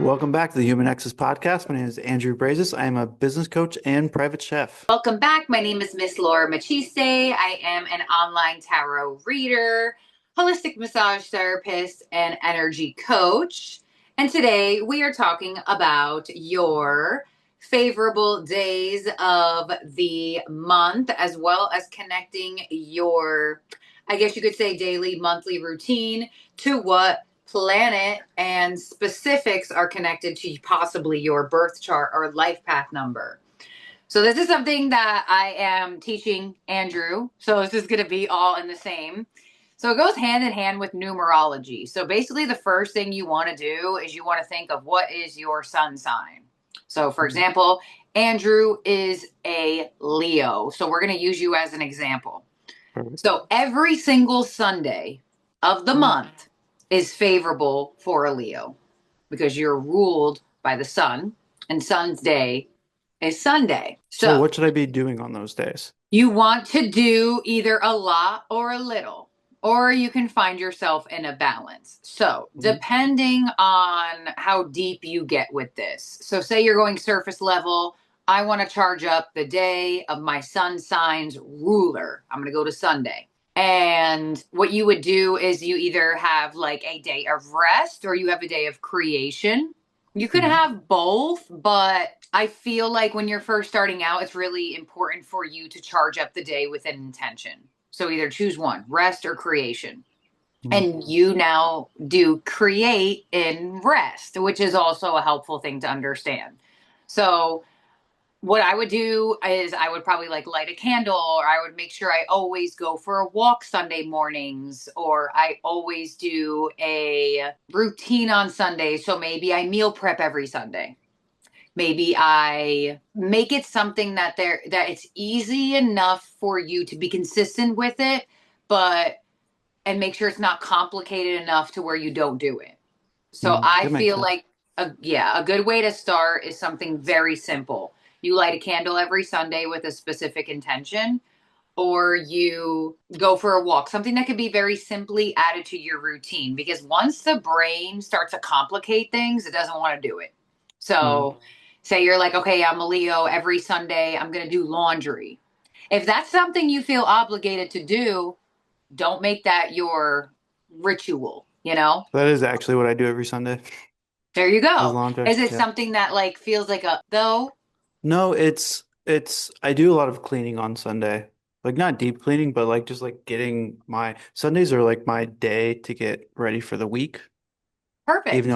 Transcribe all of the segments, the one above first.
Welcome back to the Human Nexus podcast. My name is Andrew Brazis. I am a business coach and private chef. Welcome back. My name is Miss Laura Machiste. I am an online tarot reader, holistic massage therapist, and energy coach. And today we are talking about your favorable days of the month, as well as connecting your, I guess you could say, daily, monthly routine to what planet and specifics are connected to possibly your birth chart or life path number. So this is something that I am teaching Andrew. So this is going to be all in the same. So it goes hand in hand with numerology. So basically the first thing you want to do is you want to think of what is your sun sign. So for example, Andrew is a Leo. So we're going to use you as an example. Perfect. So every single Sunday of the month is favorable for a Leo because you're ruled by the sun, and sun's day is Sunday. So So what should I be doing on those days? you want to do either a lot or a little, or you can find yourself in a balance. So Mhm. depending on how deep you get with this. So say you're going surface level, I want to charge up the day of my sun sign's ruler. I'm going to go to Sunday. And what you would do is you either have like a day of rest or you have a day of creation. You could Mhm. have both, but I feel like when you're first starting out, it's really important for you to charge up the day with an intention. So either choose one, rest or creation. Mhm. And you now do create in rest, which is also a helpful thing to understand. So what I would do is I would probably like light a candle, or I would make sure I always go for a walk Sunday mornings, or I always do a routine on Sunday. So maybe I meal prep every Sunday. Maybe I make it something that it's easy enough for you to be consistent with it, but and make sure it's not complicated enough to where you don't do it. So I That makes feel sense. like a good way to start is something very simple. You light a candle every Sunday with a specific intention, or you go for a walk, something that could be very simply added to your routine. Because once the brain starts to complicate things, it doesn't want to do it. Mhm. So, say you're like, okay, I'm a Leo, every Sunday I'm going to do laundry. If that's something you feel obligated to do, don't make that your ritual, you know? That is actually what I do every Sunday There you is go. laundry. Is it Yeah. something that like feels like a though? No, it's I do a lot of cleaning on Sunday. Like not deep cleaning, but like just like getting my Sundays are like my day to get ready for the week. Perfect. Even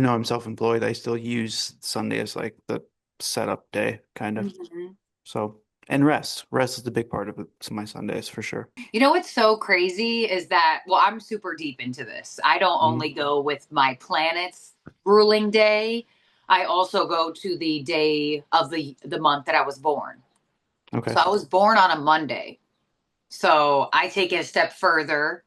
though I'm self-employed, I still use Sunday as like the setup day kind of. Mhm. So, and rest. Rest is the big part of it, so my Sundays for sure. You know what's so crazy is that, well, I'm super deep into this. I don't only Mhm. go with my planet's ruling day. I also go to the day of the month that I was born. So Okay. I was born on a Monday. So I take it a step further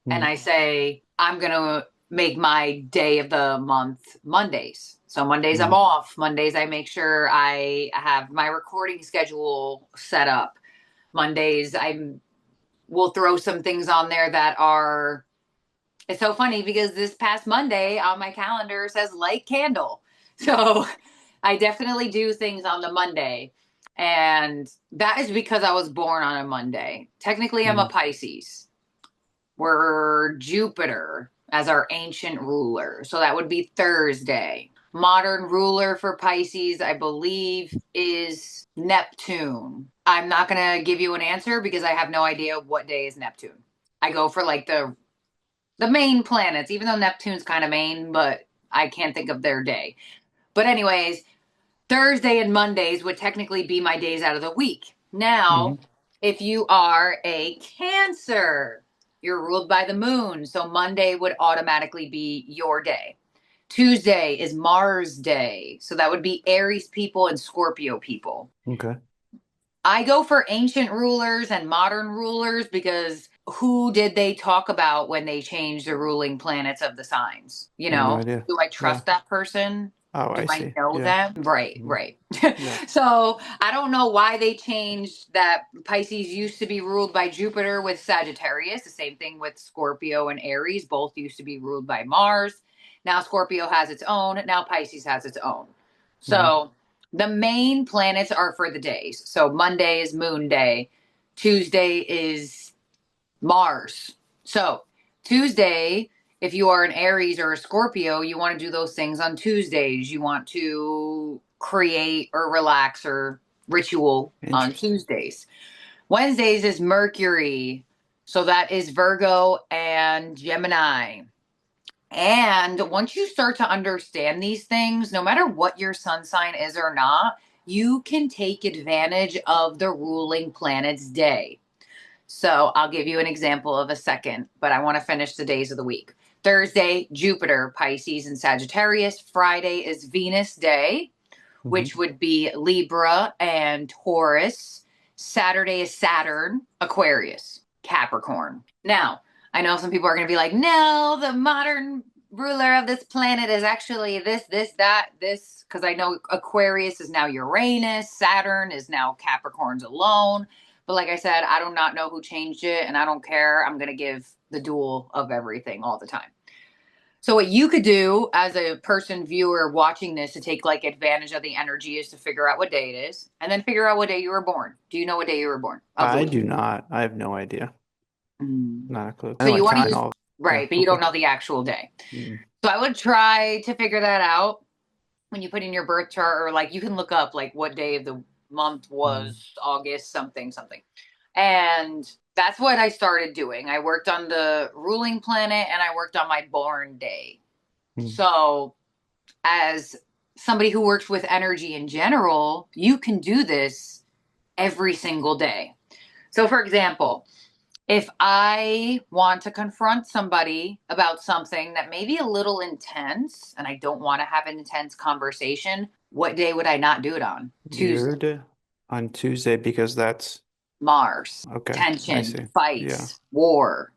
and Mhm. I say I'm going to make my day of the month Mondays. So Mondays I'm Mhm. off. Mondays I make sure I have my recording schedule set up. Mondays I'm we'll throw some things on there that are it's so funny because this past Monday on my calendar says light candle. So I definitely do things on the Monday. And that is because I was born on a Monday. Technically, I'm a Mhm. Pisces. We're Jupiter as our ancient ruler. So that would be Thursday. Modern ruler for Pisces, I believe, is Neptune. I'm not going to give you an answer because I have no idea what day is Neptune. I go for like the main planets, even though Neptune's kind of main, but I can't think of their day. But anyways, Thursday and Mondays would technically be my days out of the week. Now, Mhm. if you are a Cancer, you're ruled by the moon. So Monday would automatically be your day. Tuesday is Mars Day. So that would be Aries people and Scorpio people. Okay. I go for ancient rulers and modern rulers because who did they talk about when they changed the ruling planets of the signs? I have no idea. Do I Yeah. trust that person? Oh, Do I I see. know Yeah. them? Right, Mhm. right. Yeah. So I don't know why they changed that. Pisces used to be ruled by Jupiter with Sagittarius. The same thing with Scorpio and Aries. Both used to be ruled by Mars. Now Scorpio has its own. Now Pisces has its own. Hmm. So the main planets are for the days. So Monday is Moon Day. Tuesday is Mars. So Tuesday, if you are an Aries or a Scorpio, you want to do those things on Tuesdays. You want to create or relax or ritual on Interesting. Tuesdays. Wednesdays is Mercury. So that is Virgo and Gemini. And once you start to understand these things, no matter what your sun sign is or not, you can take advantage of the ruling planet's day. So I'll give you an example of a second, but I want to finish the days of the week. Thursday, Jupiter, Pisces, and Sagittarius. Friday is Venus Day, Hmm. which would be Libra and Taurus. Saturday is Saturn, Aquarius, Capricorn. Now, I know some people are going to be like, no, the modern ruler of this planet is actually this, that, this, because I know Aquarius is now Uranus, Saturn is now Capricorn's alone. But like I said, I do not know who changed it, and I don't care. I'm going to give the dual of everything all the time. So what you could do as a person viewer watching this to take like advantage of the energy is to figure out what day it is and then figure out what day you were born. Do you know what day you were born of the I week? do not. I have no idea. Mm. Not a clue. I So know my you want to time use all. Yeah. right, but you Okay. don't know the actual day. Mm. So I would try to figure that out when you put in your birth chart, or like you can look up like what day of the month Mm. was August something something. And that's what I started doing. I worked on the ruling planet and I worked on my born day. Mm. So as somebody who works with energy in general, you can do this every single day. So, for example, if I want to confront somebody about something that may be a little intense and I don't want to have an intense conversation, what day would I not do it on? Tuesday. Weird on Tuesday because that's Mars, okay. I tension, see. Yeah. fights, war.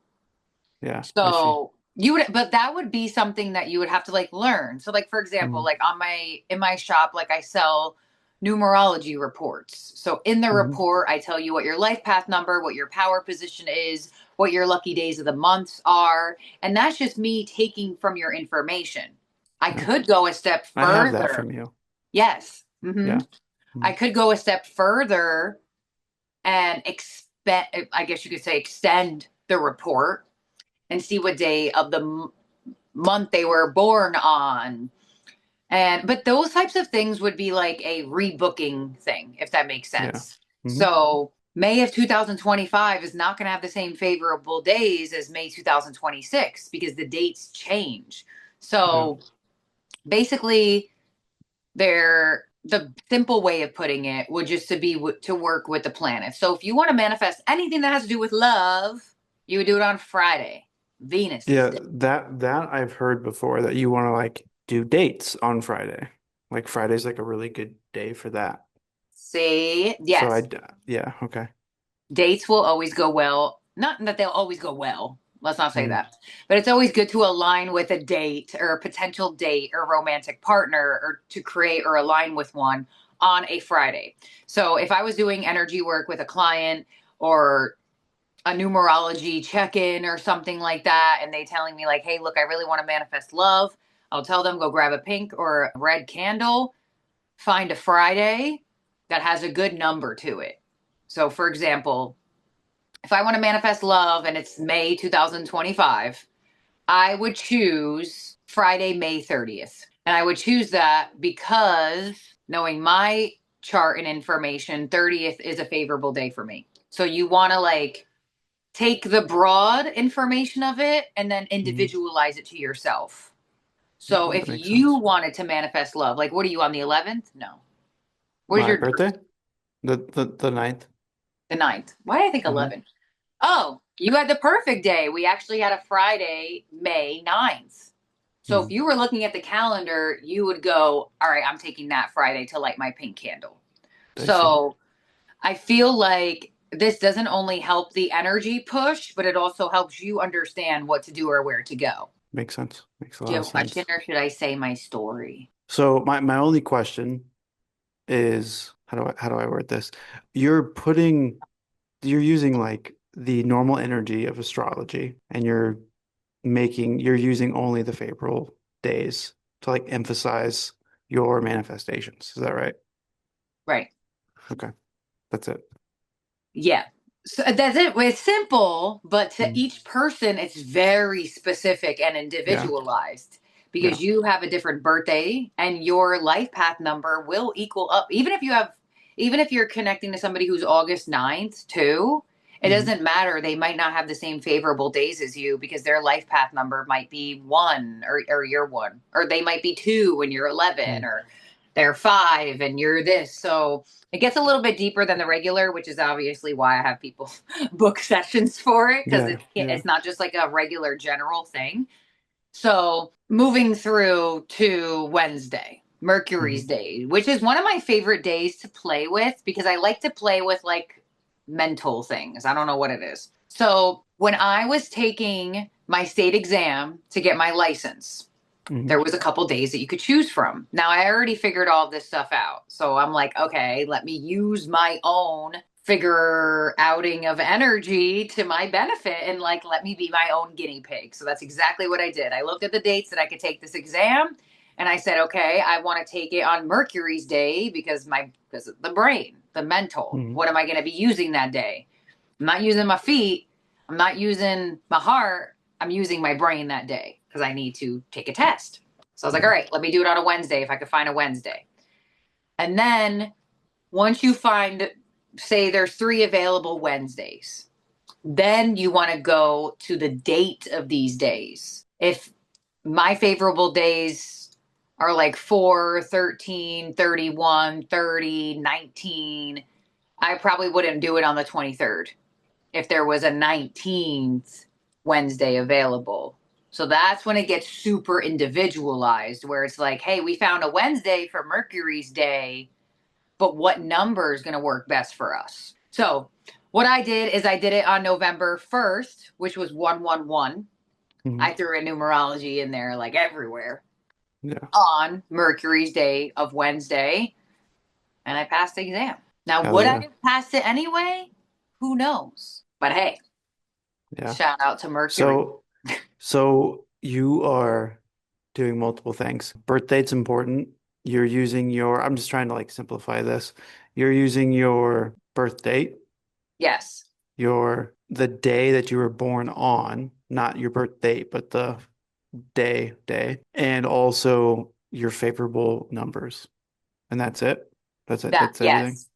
Yeah. I see. So you would, but that would be something that you would have to like learn. So, like for example, Mm. like on my in my shop, like I sell numerology reports. So in the Hmm. report, I tell you what your life path number, what your power position is, what your lucky days of the months are, and that's just me taking from your information. I Yeah. could go a step I have that further. from you. Yes. Yeah. I Mm. could go a step further and expect, I guess you could say, extend the report and see what day of the month they were born on. And but those types of things would be like a rebooking thing, if that makes Yeah. sense. Hmm. So May of 2025 is not going to have the same favorable days as May 2026 because the dates change. Yeah. So basically, they're the simple way of putting it would just to be to work with the planet. So if you want to manifest anything that has to do with love, you would do it on Friday, Venus's Yeah. day. That I've heard before that you want to like do dates on Friday. Like Friday's like a really good day for that. See, So yes, yeah. Okay. dates will always go well. Not that they'll always go well. Let's not say Mm. that. But it's always good to align with a date or a potential date or romantic partner or to create or align with one on a Friday. So if I was doing energy work with a client or a numerology check-in or something like that and they telling me like, "Hey, look, I really want to manifest love." I'll tell them go grab a pink or a red candle, find a Friday that has a good number to it. So for example, if I want to manifest love and it's May 2025, I would choose Friday, May 30th. And I would choose that because knowing my chart and information, 30th is a favorable day for me. So you want to like take the broad information of it and then Mhm. individualize it to yourself. So Yeah, if that makes you sense. wanted to manifest love, like what are you on the 11th? No. Where's My your birthday? The ninth. the ninth? Why did I think Hmm. 11? Oh, you had the perfect day. We actually had a Friday, May 9th. So if Mm. you were looking at the calendar, you would go, all right, I'm taking that Friday to light my pink candle. I see. So I feel like this doesn't only help the energy push, but it also helps you understand what to do or where to go. Makes sense. Makes a Do lot you of have a question sense. or should I say my story? So my only question is how do I word this? You're using like the normal energy of astrology and you're using only the favorable. days to like emphasize your manifestations. Is that right? Right. Okay, that's it. Yeah. So that's it. It's simple, but to Mhm. each person, it's very specific and Yeah, individualized yeah. because you have a different birthday and your life path number will equal up. Even if you're connecting to somebody who's August 9th too, it Hmm. doesn't matter. They might not have the same favorable days as you because their life path number might be one or you're one, or they might be two when you're 11, Hmm. or they're five and you're this. So, it gets a little bit deeper than the regular, which is obviously why I have people book sessions for it because Yeah, yeah. it's not just like a regular general thing. So moving through to Wednesday, Hmm. Mercury's day, which is one of my favorite days to play with because I like to play with like mental things. I don't know what it is. So when I was taking my state exam to get my license, Hmm. there was a couple days that you could choose from. Now I already figured all this stuff out. So I'm like, okay, let me use my own figure outing of energy to my benefit and like let me be my own guinea pig. So that's exactly what I did. I looked at the dates that I could take this exam and I said, okay, I want to take it on Mercury's day because of the brain, the mental. Hmm. What am I going to be using that day? I'm not using my feet. I'm not using my heart. I'm using my brain that day because I need to take a test. So I was like, all Yeah. right, let me do it on a Wednesday if I could find a Wednesday. And then once you find, say, there's 3 available Wednesdays, then you want to go to the date of these days. If my favorable days are like 4, 13, 31, 30, 19, I probably wouldn't do it on the 23rd if there was a 19th Wednesday available. So that's when it gets super individualized, where it's like, hey, we found a Wednesday for Mercury's day, but what number is going to work best for us? So what I did is I did it on November 1st, which was 111. Hmm. I threw a numerology in there like everywhere Yeah. on Mercury's day of Wednesday, and I passed the exam. Now, Hell would I yeah. have passed it anyway? Who knows? But hey, Yeah. shout out to Mercury. So, so you are doing multiple things. Birth date's important. You're using I'm just trying to like simplify this. You're using your birth date, Yes. the day that you were born on, not your birth date, but the day, and also your favorable numbers. And that's it. That's it. That's everything. Yes.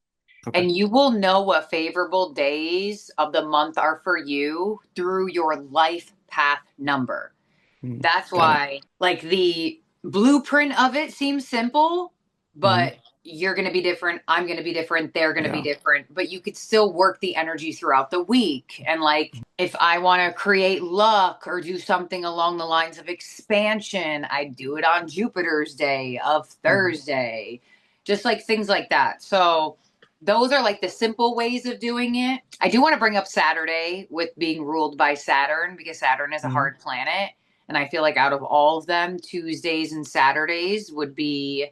Okay. And you will know what favorable days of the month are for you through your life path number. Mhm. That's Got it. why, like, the blueprint of it seems simple, Hmm. but you're going to be different. I'm going to be different. They're going to be Yeah. different. But you could still work the energy throughout the week. And, like, if I want to create luck or do something along the lines of expansion, I do it on Jupiter's day of Hmm. Thursday, just like things like that. So, those are like the simple ways of doing it. I do want to bring up Saturday with being ruled by Saturn because Saturn is a Hmm. hard planet. And I feel like out of all of them, Tuesdays and Saturdays would be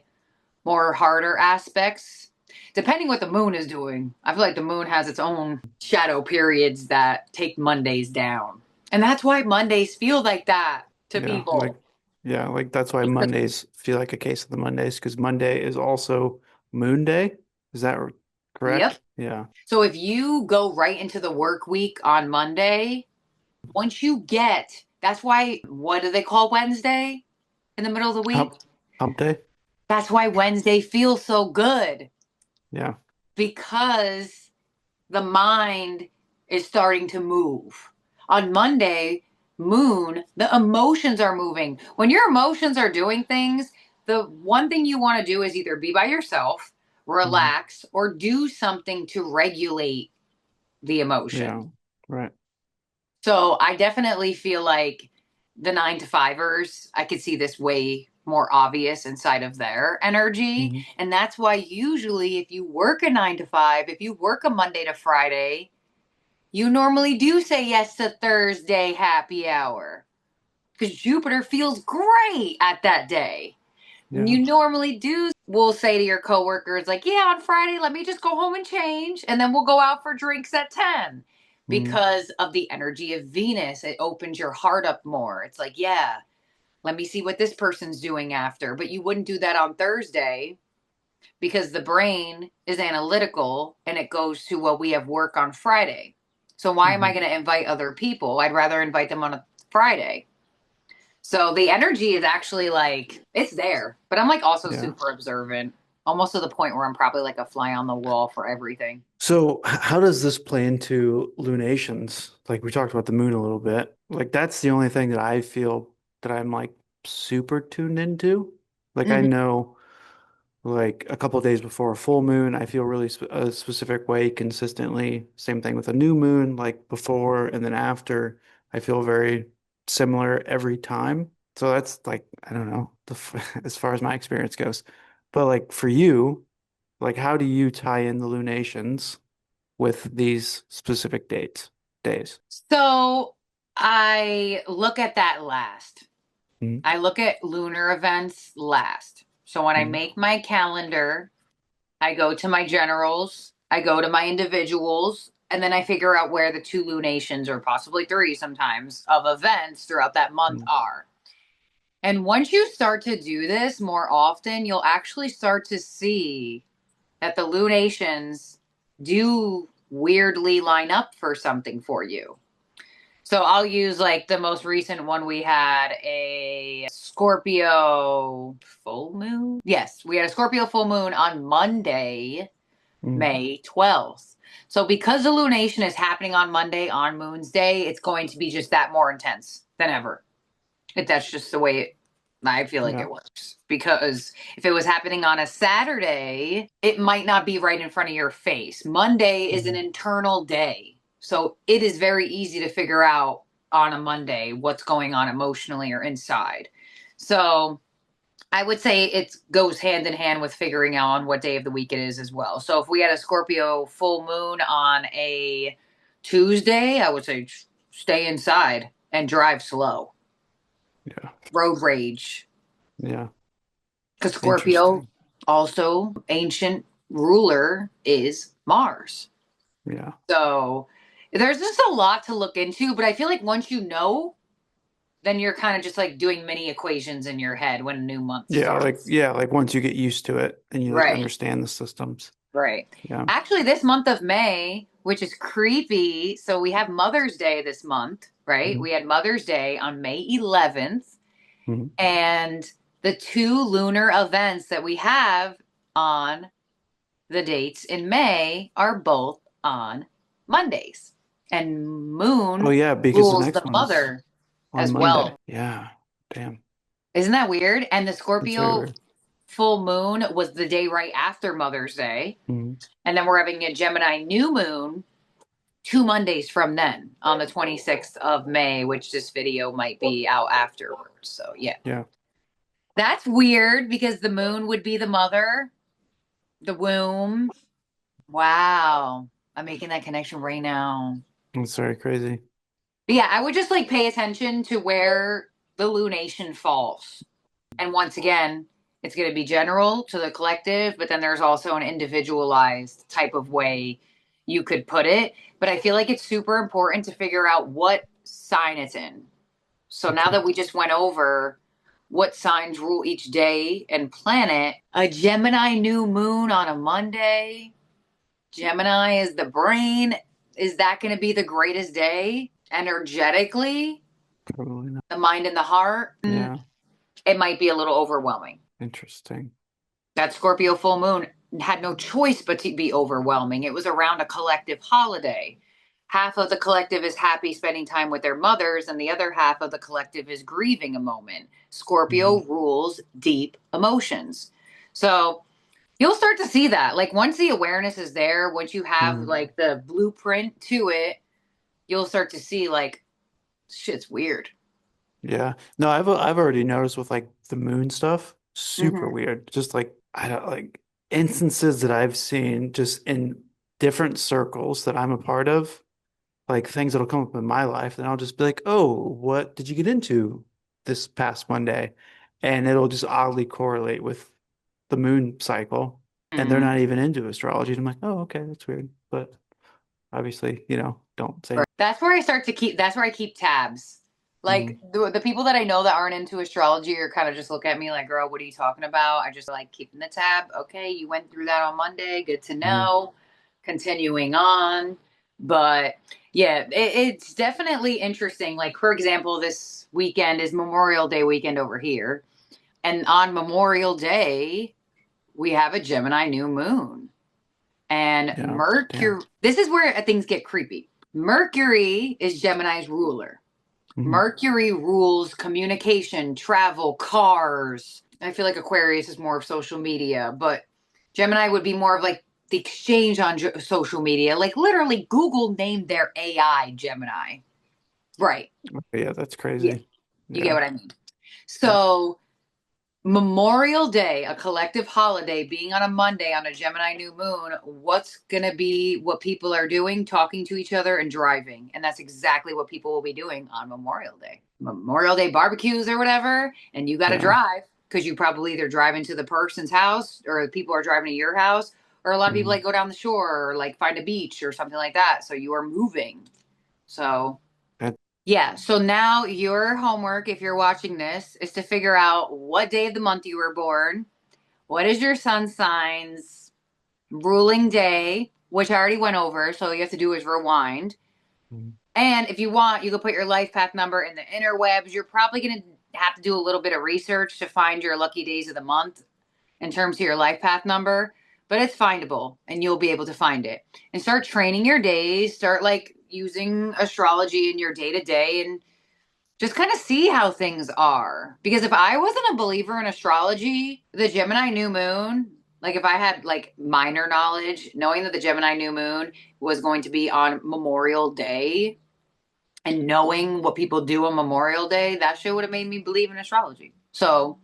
more harder aspects, depending what the moon is doing. I feel like the moon has its own shadow periods that take Mondays down. And that's why Mondays feel like that to Yeah. Like, people. yeah. Like that's why Mondays feel like a case of the Mondays because Monday is also Moon Day. Is that Yep. correct? Yeah. So if you go right into the work week on Monday, once you get, that's why, what do they call Wednesday in the middle of the week? Hump, hump day. That's why Wednesday feels so good Yeah. because the mind is starting to move. On Monday, moon, the emotions are moving. When your emotions are doing things, the one thing you want to do is either be by yourself, Hmm. relax, or do something to regulate the emotion. Yeah. Right. So I definitely feel like the 9 to 5ers, I could see this way more obvious inside of their energy. Hmm. And that's why usually if you work a 9 to 5, if you work a Monday to Friday, you normally do say yes to Thursday happy hour because Jupiter feels great at that day. Yeah. You normally will say to your coworkers, like, yeah, on Friday, let me just go home and change, and then we'll go out for drinks at 10 Hmm. because of the energy of Venus. It opens your heart up more. It's like, yeah, Let me see what this person's doing after. But you wouldn't do that on Thursday because the brain is analytical and it goes to, well, we have work on Friday. So why am I Hmm. going to invite other people? I'd rather invite them on a Friday. So the energy is actually like, it's there. But I'm like also Yeah. super observant, almost to the point where I'm probably like a fly on the wall for everything. So how does this play into lunations? Like we talked about the moon a little bit. Like that's the only thing that I feel that I'm like super tuned into. Like I Mhm. know like a couple of days before a full moon, I feel really a specific way consistently. Same thing with a new moon, like before and then after. I feel very similar every time. So that's like, I don't know, as far as my experience goes. But like for you, like how do you tie in the lunations with these specific days? So I look at that last. Mhm. I look at lunar events last. So when I Mhm. make my calendar, I go to my generals, I go to my individuals, and then I figure out where the two lunations, or possibly three sometimes, of events throughout that month Mhm. are. And once you start to do this more often, you'll actually start to see that the lunations do weirdly line up for something for you. So I'll use like the most recent one. We had a Scorpio full moon. Yes, we had a Scorpio full moon on Monday, Mhm. May 12th. So because the lunation is happening on Monday on Moon's Day, it's going to be just that more intense than ever. That's just the way I feel like Yeah. it works. Because if it was happening on a Saturday, it might not be right in front of your face. Monday is an Mhm. internal day. So it is very easy to figure out on a Monday what's going on emotionally or inside. So I would say it goes hand in hand with figuring out on what day of the week it is as well. So if we had a Scorpio full moon on a Tuesday, I would say stay inside and drive slow. Yeah. Road rage. Yeah. Because Scorpio, Interesting. also ancient ruler, is Mars. Yeah. So there's just a lot to look into, but I feel like once you know, then you're kind of just like doing mini equations in your head when a new month starts. Yeah, like once you get used to it and you like Right, understand the systems. right. Yeah. Actually, this month of May, which is creepy, so we have Mother's Day this month, right? Mhm. We had Mother's Day on May 11th, Mhm. and the two lunar events that we have on the dates in May are both on Mondays. And Oh Moon yeah, because the rules next the one's mother on as well. Monday. Yeah. Damn. Isn't that weird? And the That's very Scorpio weird. full moon was the day right after Mother's Day. Mhm. And then we're having a Gemini new moon 2 Mondays from then on the 26th of May, which this video might be out afterwards. So, yeah. Yeah. That's weird because the moon would be the mother, the womb. Wow. I'm making that connection right now. That's very crazy. But yeah, I would just like pay attention to where the lunation falls. And once again, it's going to be general to the collective, but then there's also an individualized type of way you could put it. But I feel like it's super important to figure out what sign it's in. So now Okay. that we just went over what signs rule each day and planet, a Gemini new moon on a Monday. Gemini is the brain. Is that going to be the greatest day energetically? Probably not. The mind and the heart? Yeah. It might be a little overwhelming. Interesting. That Scorpio full moon had no choice but to be overwhelming. It was around a collective holiday. Half of the collective is happy spending time with their mothers, and the other half of the collective is grieving a moment. Mhm. Scorpio rules deep emotions. So you'll start to see that. Like once the awareness is there, once you have Mhm. like the blueprint to it, you'll start to see like shit's weird. Yeah. No, I've already noticed with like the moon stuff, super Mm-hmm. weird. Just like I don't like instances that I've seen just in different circles that I'm a part of, like things that'll come up in my life, and I'll just be like, "Oh, what did you get into this past Monday?" And it'll just oddly correlate with the moon cycle, and they're Mm-hmm. not even into astrology. And I'm like, "Oh, okay, that's weird." But obviously, don't say That's where I keep tabs. Like the people that I know that aren't into astrology are kind of just look at me like, girl, what are you talking about? I just like keeping the tab. Okay, you went through that on Monday. Good to Mm-hmm. know. Continuing on. But yeah, it's definitely interesting. Like, for example, this weekend is Memorial Day weekend over here. And on Memorial Day, we have a Gemini new moon. And Yeah. Mercury, Damn. this is where things get creepy. Mercury is Gemini's ruler. Hmm. Mercury rules communication, travel, cars. I feel like Aquarius is more of social media, but Gemini would be more of like the exchange on social media. Like literally, Google named their AI Gemini. Right. Yeah, that's Yeah. crazy. You get Yeah. what I mean? Yeah. So Memorial Day, a collective holiday, being on a Monday on a Gemini new moon, what's going to be what people are doing? Talking to each other and driving. And that's exactly what people will be doing on Memorial Day. Memorial Day barbecues or whatever. And you got to Yeah. drive because you probably either driving to the person's house or people are driving to your house. Or a lot of people Hmm. like go down the shore or like find a beach or something like that. So you are moving. So That, yeah, so now your homework, if you're watching this, is to figure out what day of the month you were born, what is your sun signs, ruling day, which I already went over, so all you have to do is rewind. mhm. And if you want, you can put your life path number in the interwebs. You're probably going to have to do a little bit of research to find your lucky days of the month in terms of your life path number, but it's findable and you'll be able to find it. And start training your days, start like using astrology in your day to day and just kind of see how things are. Because if I wasn't a believer in astrology, the Gemini new moon, like if I had like minor knowledge, knowing that the Gemini new moon was going to be on Memorial Day and knowing what people do on Memorial Day, that shit would have made me believe in astrology. So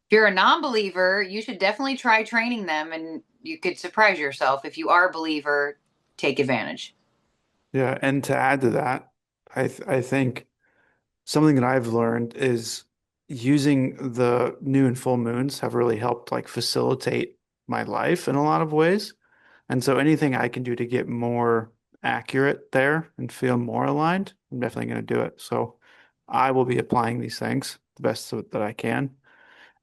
if you're a non believer, you should definitely try training them and you could surprise yourself. If you are a believer, take advantage. Yeah. And to add to that, I think something that I've learned is using the new and full moons have really helped like facilitate my life in a lot of ways. And so anything I can do to get more accurate there and feel more aligned, I'm definitely going to do it. So I will be applying these things the best that I can.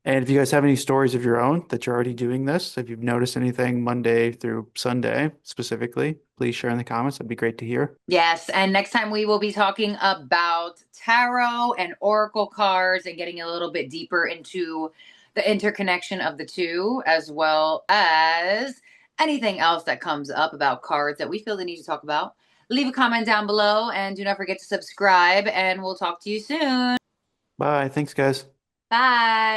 And if you guys have any stories of your own that you're already doing this, if you've noticed anything Monday through Sunday specifically, please share in the comments. That'd be great to hear. Yes, and next time we will be talking about tarot and oracle cards and getting a little bit deeper into the interconnection of the two, as well as anything else that comes up about cards that we feel the need to talk about. Leave a comment down below and do not forget to subscribe, and we'll talk to you soon. Bye. Thanks, guys. Bye.